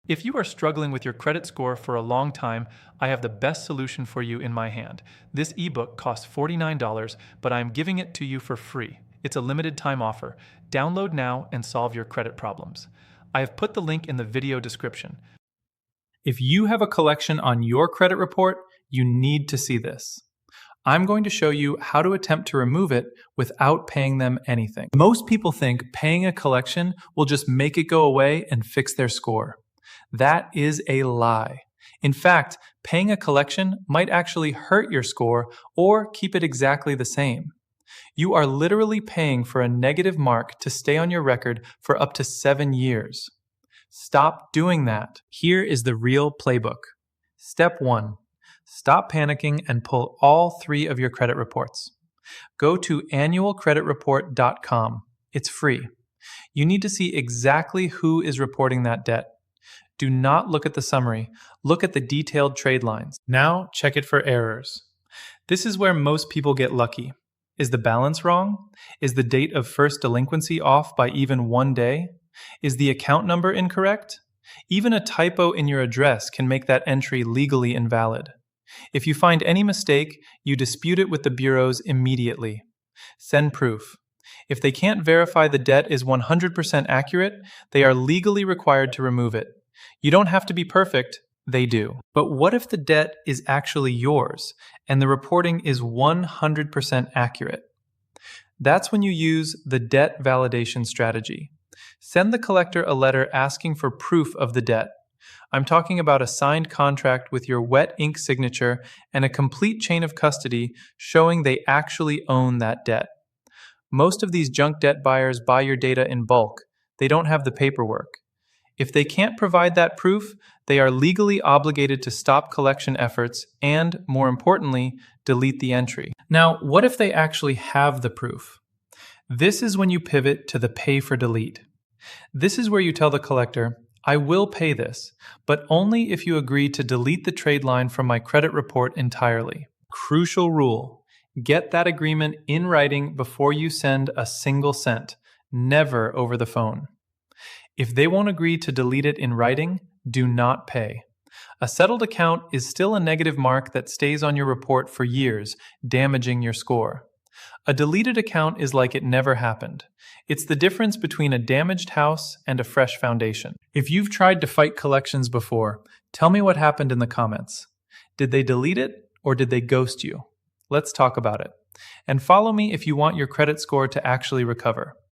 If you are struggling with your credit score for a long time, I have the best solution for you in my hand. This ebook costs $49, but I am giving it to you for free. It's a limited time offer. Download now and solve your credit problems. I have put the link in the video description. If you have a collection on your credit report, you need to see this. I'm going to show you how to attempt to remove it without paying them anything. Most people think paying a collection will just make it go away and fix their score. That is a lie. In fact, paying a collection might actually hurt your score or keep it exactly the same. You are literally paying for a negative mark to stay on your record for up to 7 years. Stop doing that. Here is the real playbook. Step 1. Stop panicking and pull all 3 of your credit reports. Go to annualcreditreport.com. It's free. You need to see exactly who is reporting that debt. Do not look at the summary. Look at the detailed trade lines. Now check it for errors. This is where most people get lucky. Is the balance wrong? Is the date of first delinquency off by even 1 day? Is the account number incorrect? Even a typo in your address can make that entry legally invalid. If you find any mistake, you dispute it with the bureaus immediately. Send proof. If they can't verify the debt is 100% accurate, they are legally required to remove it. You don't have to be perfect, they do. But what if the debt is actually yours and the reporting is 100% accurate? That's when you use the debt validation strategy. Send the collector a letter asking for proof of the debt. I'm talking about a signed contract with your wet ink signature and a complete chain of custody showing they actually own that debt. Most of these junk debt buyers buy your data in bulk. They don't have the paperwork. If they can't provide that proof, they are legally obligated to stop collection efforts and, more importantly, delete the entry. Now, what if they actually have the proof? This is when you pivot to the pay for delete. This is where you tell the collector, I will pay this, but only if you agree to delete the trade line from my credit report entirely. Crucial rule. Get that agreement in writing before you send a single cent, never over the phone. If they won't agree to delete it in writing, do not pay. A settled account is still a negative mark that stays on your report for years, damaging your score. A deleted account is like it never happened. It's the difference between a damaged house and a fresh foundation. If you've tried to fight collections before, tell me what happened in the comments. Did they delete it or did they ghost you? Let's talk about it. And follow me if you want your credit score to actually recover.